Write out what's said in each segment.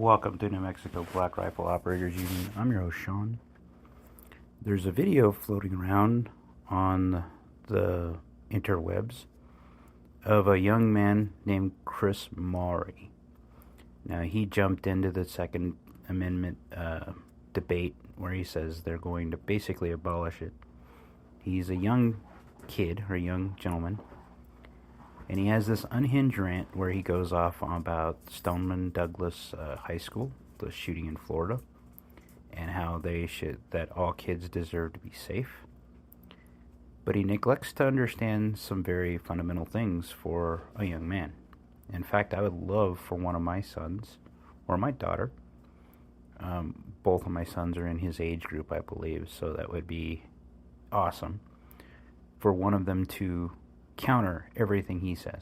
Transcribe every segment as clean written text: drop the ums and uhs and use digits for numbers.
Welcome to New Mexico Black Rifle Operators Union. I'm your host, Sean. There's a video floating around on the interwebs of a young man named Chris Mowery. Now, he jumped into the Second Amendment debate where he says they're going to basically abolish it. He's a young kid, or a young gentleman, and he has this unhinged rant where he goes off on about Stoneman Douglas High School, the shooting in Florida, and how that all kids deserve to be safe. But he neglects to understand some very fundamental things for a young man. In fact, I would love for one of my sons, or my daughter, both of my sons are in his age group, I believe, so that would be awesome, for one of them to counter everything he says.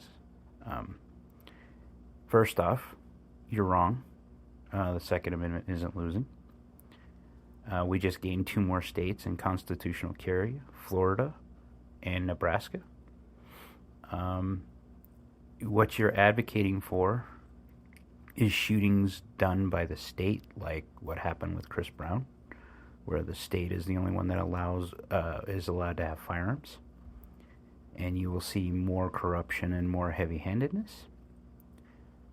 First off, you're wrong. The Second Amendment isn't losing. We just gained 2 more states in constitutional carry, Florida and Nebraska. What you're advocating for is shootings done by the state, like what happened with Chris Brown, where the state is the only one that is allowed to have firearms. And you will see more corruption and more heavy-handedness.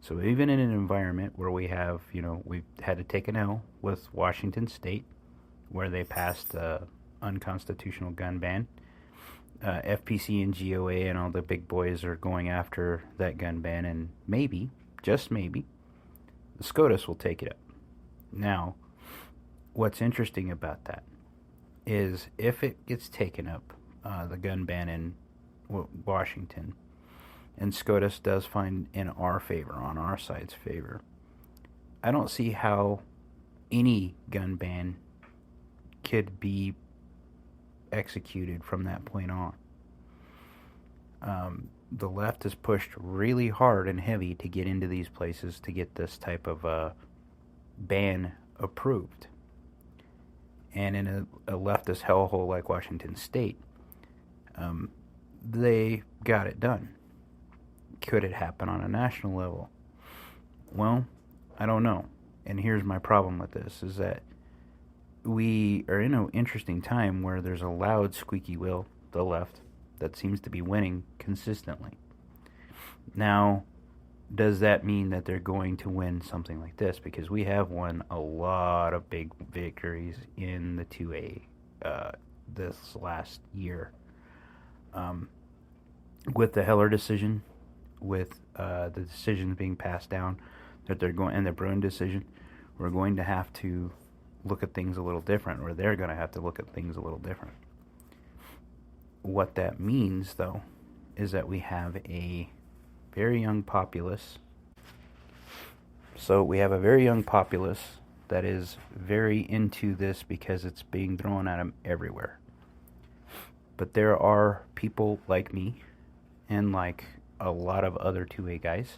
So even in an environment where we've had to take an L with Washington State, where they passed the unconstitutional gun ban, FPC and GOA and all the big boys are going after that gun ban, and maybe, just maybe, the SCOTUS will take it up. Now, what's interesting about that is if it gets taken up, the gun ban in Washington, and SCOTUS does find in our favor, on our side's favor, I don't see how any gun ban could be executed from that point on. The left has pushed really hard and heavy to get into these places to get this type of ban approved. And in a leftist hellhole like Washington State, they got it done. Could it happen on a national level? Well, I don't know. And here's my problem with this, is that we are in an interesting time where there's a loud squeaky wheel, the left, that seems to be winning consistently. Now, does that mean that they're going to win something like this? Because we have won a lot of big victories in the 2A this last year. With the Heller decision, with the decisions being passed down, that they're going, and the Bruin decision, we're going to have to look at things a little different, or they're going to have to look at things a little different. What that means, though, is that we have a very young populace. So we have a very young populace that is very into this because it's being thrown at them everywhere. But there are people like me and like a lot of other 2A guys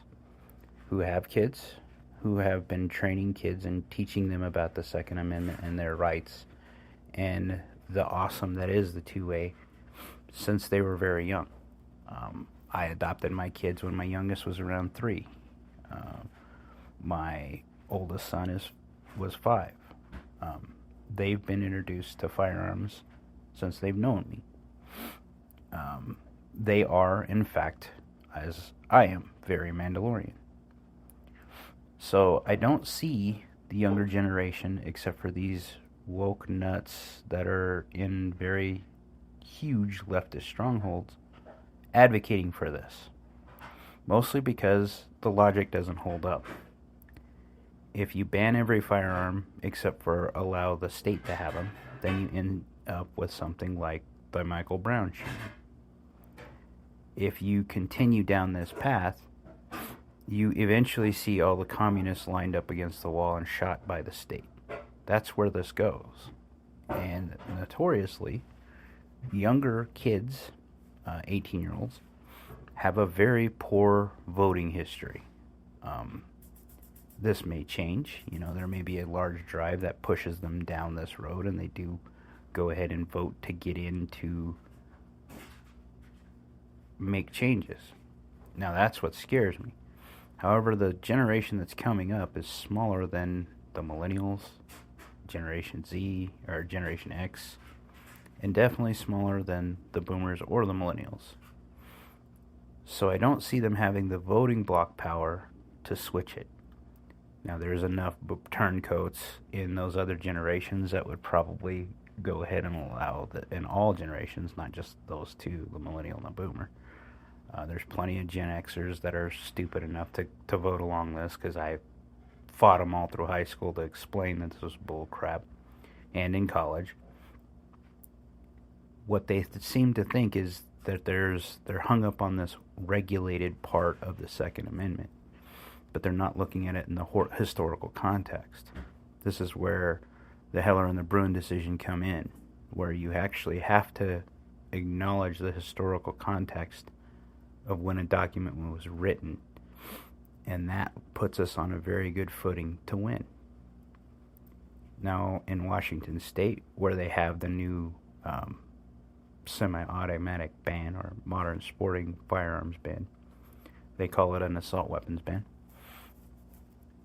who have kids, who have been training kids and teaching them about the Second Amendment and their rights and the awesome that is the 2A since they were very young. I adopted my kids when my youngest was around 3. My oldest son was 5. They've been introduced to firearms since they've known me. They are, in fact, as I am, very Mandalorian. So I don't see the younger generation, except for these woke nuts that are in very huge leftist strongholds, advocating for this. Mostly because the logic doesn't hold up. If you ban every firearm except for allow the state to have them, then you end up with something like the Michael Brown shooting. If you continue down this path, you eventually see all the communists lined up against the wall and shot by the state. That's where this goes. And notoriously, younger kids, 18-year-olds, have a very poor voting history. This may change. There may be a large drive that pushes them down this road, and they do go ahead and vote to get in to make changes. Now, that's what scares me. However, the generation that's coming up is smaller than the millennials, Generation Z, or Generation X, and definitely smaller than the boomers or the millennials. So I don't see them having the voting bloc power to switch it. Now, there's enough turncoats in those other generations that would probably go ahead and allow that in all generations, not just those two, the millennial and the boomer. There's plenty of Gen Xers that are stupid enough to vote along this, because I fought them all through high school to explain that this was bull crap, and in college. What they seem to think is that they're hung up on this regulated part of the Second Amendment, but they're not looking at it in the historical context. This is where the Heller and the Bruin decision come in, where you actually have to acknowledge the historical context of when a document was written, and that puts us on a very good footing to win. Now, in Washington State, where they have the new semi-automatic ban, or modern sporting firearms ban, they call it an assault weapons ban.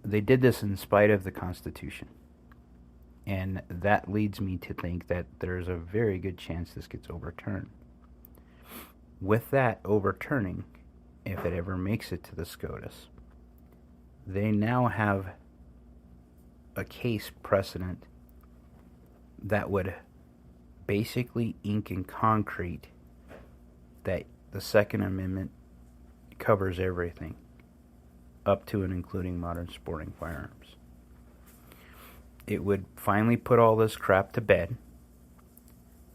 They did this in spite of the Constitution. And that leads me to think that there's a very good chance this gets overturned. With that overturning, if it ever makes it to the SCOTUS, they now have a case precedent that would basically ink in concrete that the Second Amendment covers everything, up to and including modern sporting firearms. It would finally put all this crap to bed.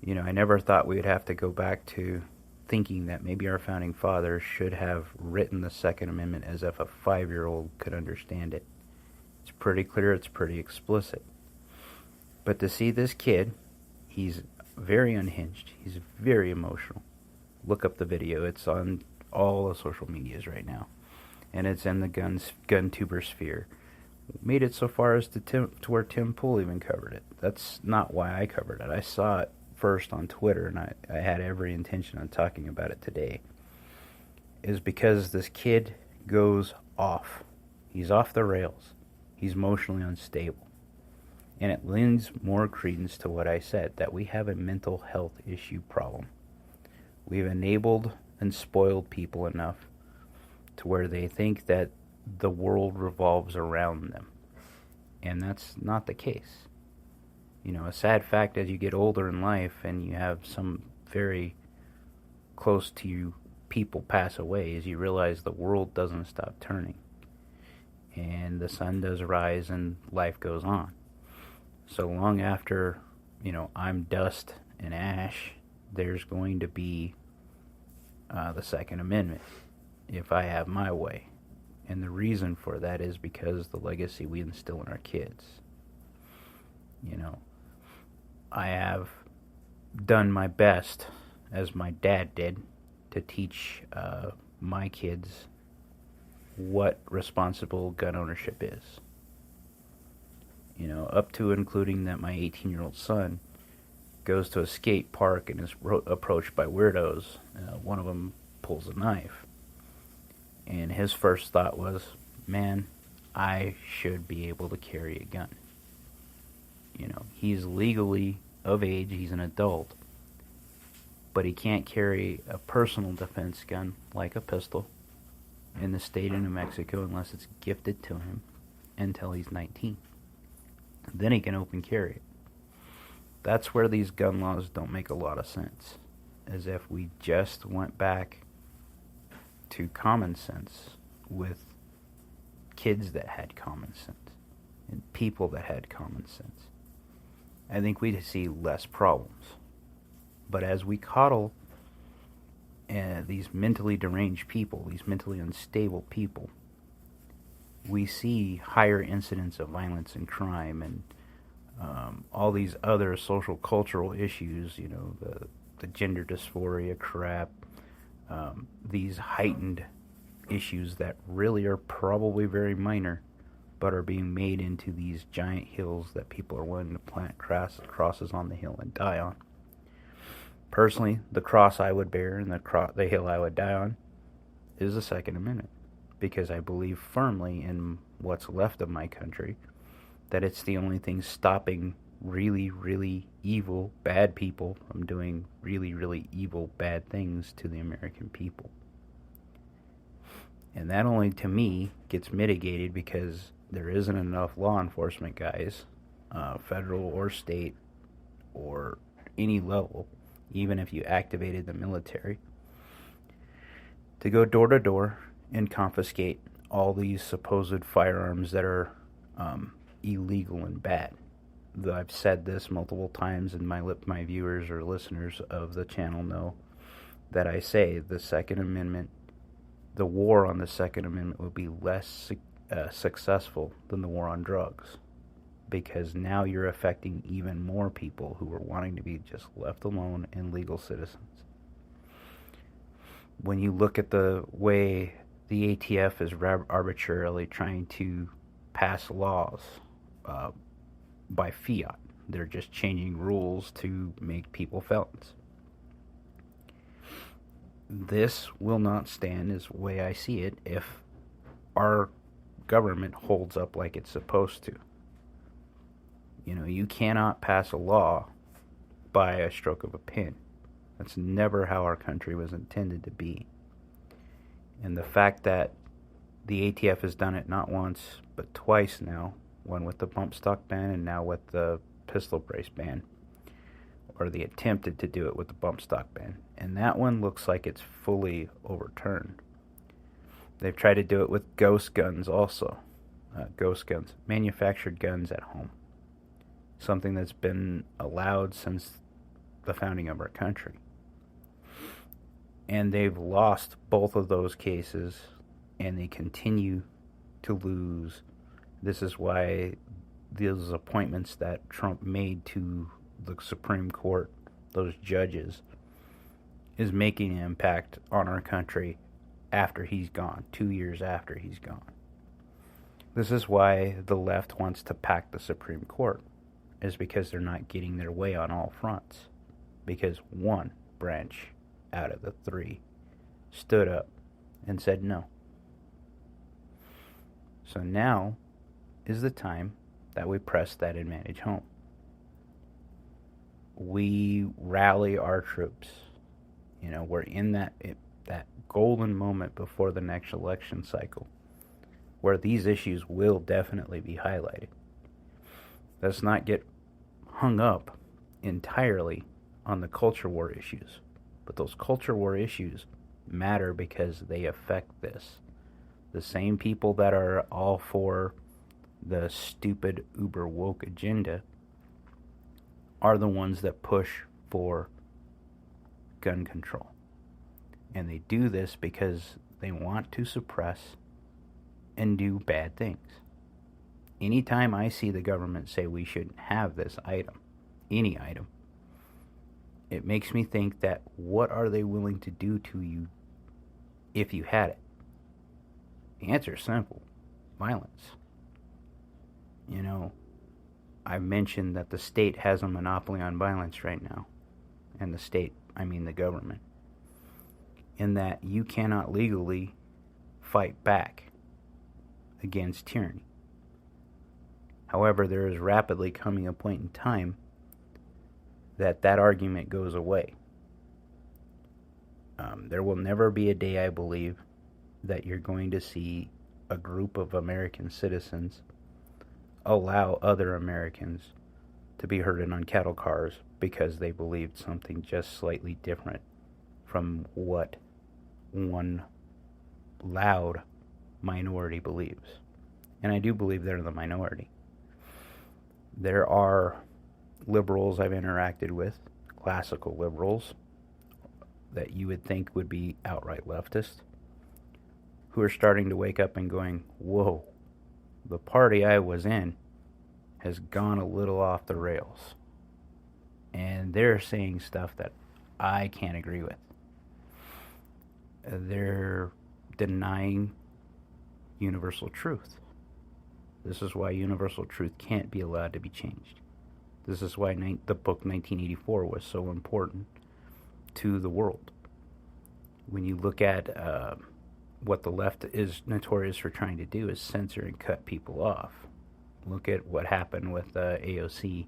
I never thought we would have to go back to thinking that maybe our founding fathers should have written the Second Amendment as if a 5-year-old could understand it. It's pretty clear, it's pretty explicit. But to see this kid, he's very unhinged, he's very emotional. Look up the video, it's on all the social medias right now. And it's in the gun tuber sphere. Made it so far as to where Tim Pool even covered it. That's not why I covered it. I saw it first on Twitter, and I had every intention on talking about it today. Is because this kid goes off. He's off the rails. He's emotionally unstable. And it lends more credence to what I said, that we have a mental health issue problem. We've enabled and spoiled people enough to where they think that the world revolves around them. And that's not the case. A sad fact as you get older in life and you have some very close to you people pass away is you realize the world doesn't stop turning. And the sun does rise and life goes on. So long after, I'm dust and ash, there's going to be the Second Amendment, if I have my way. And the reason for that is because the legacy we instill in our kids. I have done my best, as my dad did, to teach my kids what responsible gun ownership is. Up to including that my 18-year-old son goes to a skate park and is approached by weirdos. One of them pulls a knife. And his first thought was, man, I should be able to carry a gun. He's legally of age, he's an adult, but he can't carry a personal defense gun like a pistol in the state of New Mexico unless it's gifted to him until he's 19. Then he can open carry it. That's where these gun laws don't make a lot of sense, as if we just went back to common sense with kids that had common sense and people that had common sense. I think we'd see less problems. But as we coddle these mentally deranged people, these mentally unstable people, we see higher incidents of violence and crime and all these other social cultural issues, the gender dysphoria crap, these heightened issues that really are probably very minor, but are being made into these giant hills that people are willing to plant crosses on the hill and die on. Personally, the cross I would bear and the hill I would die on is the Second Amendment. because I believe firmly in what's left of my country, that it's the only thing stopping really, really evil, bad people from doing really, really evil, bad things to the American people. And that only, to me, gets mitigated because there isn't enough law enforcement guys, federal or state or any level, even if you activated the military, to go door to door and confiscate all these supposed firearms that are illegal and bad. Though I've said this multiple times, and my viewers or listeners of the channel know that I say the Second Amendment, the war on the Second Amendment would be less successful than the war on drugs, because now you're affecting even more people who are wanting to be just left alone and legal citizens. When you look at the way the ATF is arbitrarily trying to pass laws by fiat, they're just changing rules to make people felons. This will not stand, as the way I see it, if our government holds up like it's supposed to. You know, you cannot pass a law by a stroke of a pen. That's never how our country was intended to be. And the fact that the ATF has done it not once, but twice now, one with the bump stock ban and now with the pistol brace ban, or they attempted to do it with the bump stock ban, and that one looks like it's fully overturned. They've tried to do it with ghost guns also. Ghost guns, manufactured guns at home. Something that's been allowed since the founding of our country. And they've lost both of those cases, and they continue to lose. This is why those appointments that Trump made to the Supreme Court, those judges, is making an impact on our country after he's gone, 2 years after he's gone. This is why the left wants to pack the Supreme Court, is because they're not getting their way on all fronts. Because one branch out of the three stood up and said no. So now is the time that we press that advantage home. We rally our troops. You know, we're in that golden moment before the next election cycle where these issues will definitely be highlighted. Let's not get hung up entirely on the culture war issues. But those culture war issues matter because they affect this. The same people that are all for the stupid uber woke agenda are the ones that push for gun control. And they do this because they want to suppress and do bad things. Anytime I see the government say we shouldn't have this item, any item, it makes me think that what are they willing to do to you if you had it? The answer is simple. Violence. You know, I've mentioned that the state has a monopoly on violence right now. And the state, I mean the government. In that you cannot legally fight back against tyranny. However, there is rapidly coming a point in time that argument goes away. There will never be a day, I believe, that you're going to see a group of American citizens allow other Americans to be herded on cattle cars because they believed something just slightly different from what one loud minority believes. And I do believe they're the minority. There are liberals I've interacted with, classical liberals, that you would think would be outright leftist, who are starting to wake up and going, whoa, the party I was in has gone a little off the rails. And they're saying stuff that I can't agree with. They're denying universal truth. This is why universal truth can't be allowed to be changed. This is why the book 1984 was so important to the world. When you look at what the left is notorious for trying to do is censor and cut people off. Look at what happened with AOC.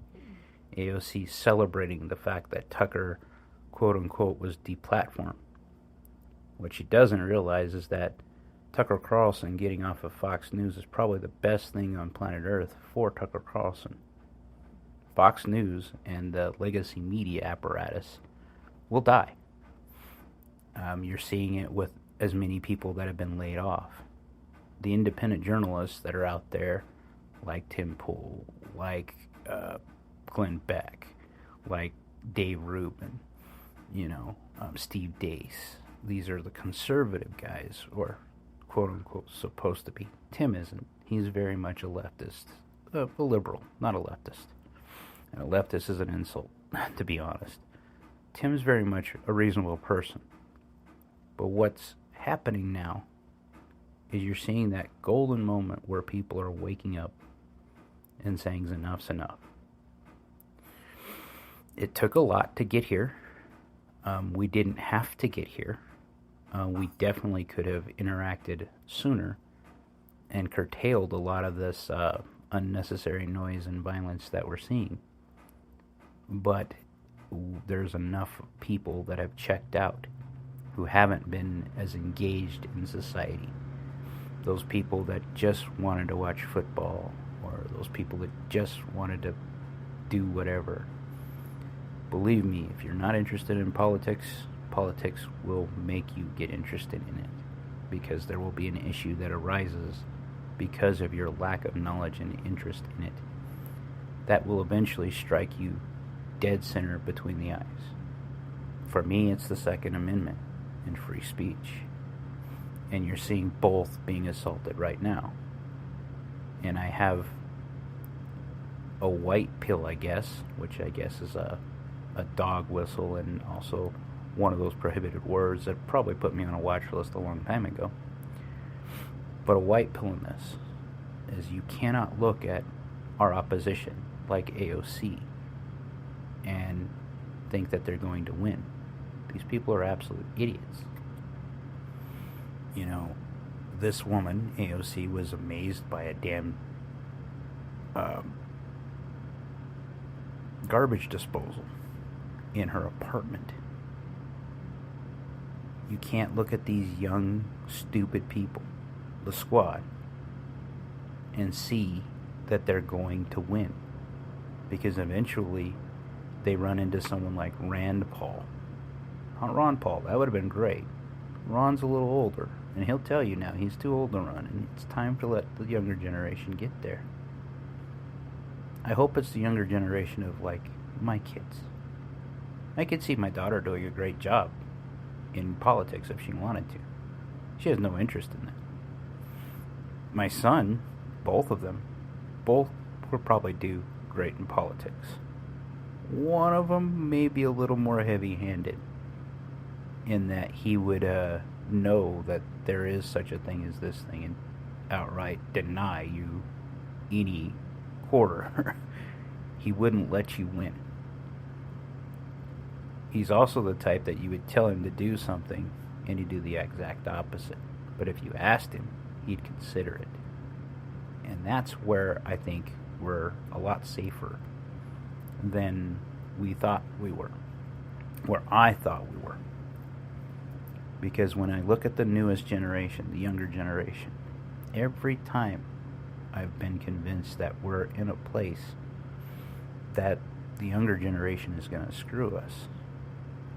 AOC celebrating the fact that Tucker, quote unquote, was deplatformed. What she doesn't realize is that Tucker Carlson getting off of Fox News is probably the best thing on planet Earth for Tucker Carlson. Fox News and the legacy media apparatus will die. You're seeing it with as many people that have been laid off. The independent journalists that are out there, like Tim Pool, like Glenn Beck, like Dave Rubin, Steve Deace. These are the conservative guys, or quote-unquote supposed to be. Tim isn't. He's very much a leftist. A liberal, not a leftist. And a leftist is an insult, to be honest. Tim's very much a reasonable person. But what's happening now is you're seeing that golden moment where people are waking up and saying enough's enough. It took a lot to get here. We didn't have to get here. We definitely could have interacted sooner and curtailed a lot of this unnecessary noise and violence that we're seeing. But there's enough people that have checked out who haven't been as engaged in society. Those people that just wanted to watch football, or those people that just wanted to do whatever. Believe me, if you're not interested in politics, politics will make you get interested in it, because there will be an issue that arises because of your lack of knowledge and interest in it that will eventually strike you dead center between the eyes. For me, it's the Second Amendment and free speech. And you're seeing both being assaulted right now. And I have a white pill, I guess, which I guess is a dog whistle and also one of those prohibited words that probably put me on a watch list a long time ago. But a white pill in this is you cannot look at our opposition like AOC and think that they're going to win. These people are absolute idiots. This woman, AOC, was amazed by a damn garbage disposal in her apartment. You can't look at these young, stupid people, the squad, and see that they're going to win. Because eventually they run into someone like Rand Paul. Not Ron Paul, that would have been great. Ron's a little older, and he'll tell you now he's too old to run, and it's time to let the younger generation get there. I hope it's the younger generation of, my kids. I could see my daughter doing a great job in politics if she wanted to. She has no interest in that. My son, both of them, both would probably do great in politics. One of them may be a little more heavy-handed in that he would know that there is such a thing as this thing and outright deny you any quarter. He wouldn't let you win. He's also the type that you would tell him to do something and he'd do the exact opposite. But if you asked him, he'd consider it. And that's where I think we're a lot safer than we thought we were. Where I thought we were. Because when I look at the newest generation, the younger generation, every time I've been convinced that we're in a place that the younger generation is going to screw us,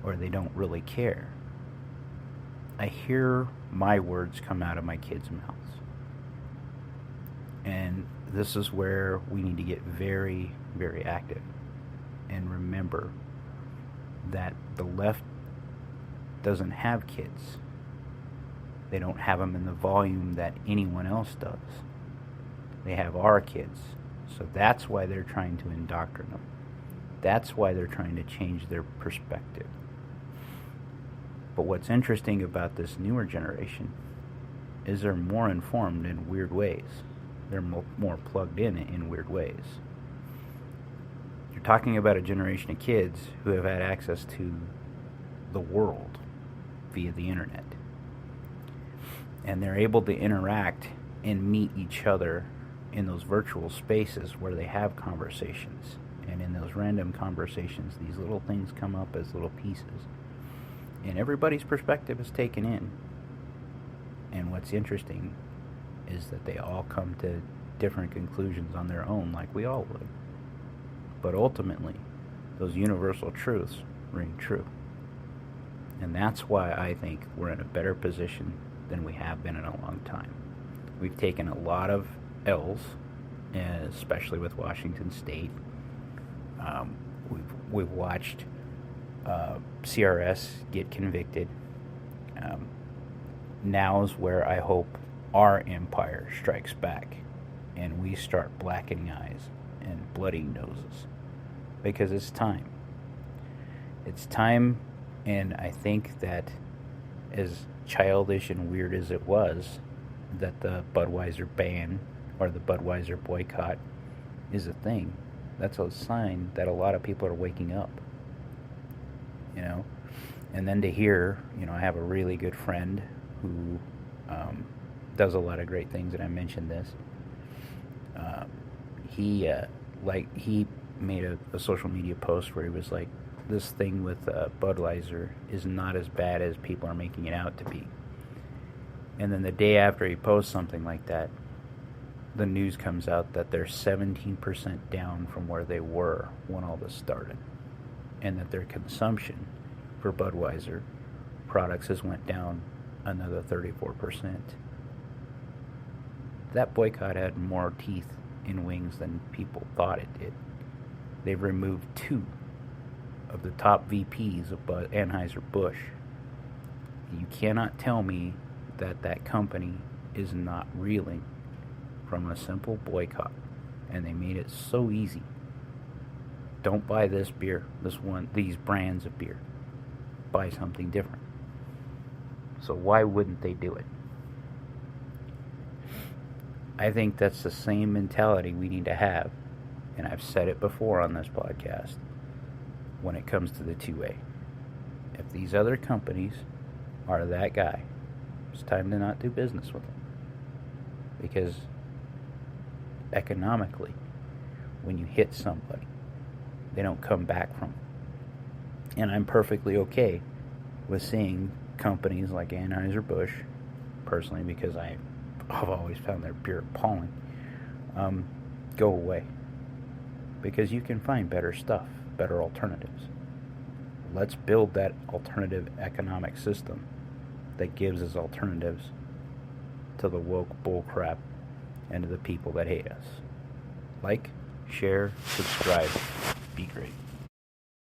or they don't really care, I hear my words come out of my kids' mouths. And this is where we need to get very, very active and remember that the left doesn't have kids. They don't have them in the volume that anyone else does. They have our kids. So that's why they're trying to indoctrinate them. That's why they're trying to change their perspective. But what's interesting about this newer generation is they're more informed in weird ways. They're more plugged in weird ways. You're talking about a generation of kids who have had access to the world via the internet. And they're able to interact and meet each other in those virtual spaces where they have conversations. And in those random conversations, these little things come up as little pieces. And everybody's perspective is taken in. And what's interesting is that they all come to different conclusions on their own, like we all would. But ultimately, those universal truths ring true. And that's why I think we're in a better position than we have been in a long time. We've taken a lot of L's, especially with Washington State. We've watched CRS get convicted. Now's where I hope our empire strikes back and we start blackening eyes and bloody noses, because it's time. It's time, and I think that as childish and weird as it was, that the Budweiser ban or the Budweiser boycott is a thing. That's a sign that a lot of people are waking up, you know. And then to hear, I have a really good friend who does a lot of great things, and I mentioned this. He made a social media post where he was like, this thing with Budweiser is not as bad as people are making it out to be. And then the day after he posts something like that, the news comes out that they're 17% down from where they were when all this started, and that their consumption for Budweiser products has went down another 34%. That boycott had more teeth in wings than people thought it did. They've removed 2 of the top VPs of Anheuser-Busch. You cannot tell me that that company is not reeling from a simple boycott, and they made it so easy. Don't buy this beer, these brands of beer. Buy something different. So why wouldn't they do it? I think that's the same mentality we need to have, and I've said it before on this podcast, when it comes to the 2A. If these other companies are that guy, it's time to not do business with them. Because economically, when you hit somebody, they don't come back from it. And I'm perfectly okay with seeing companies like Anheuser-Busch, personally, because I've always found their beer appalling, go away. Because you can find better stuff, better alternatives. Let's build that alternative economic system that gives us alternatives to the woke bullcrap and to the people that hate us. Like, share, subscribe, be great.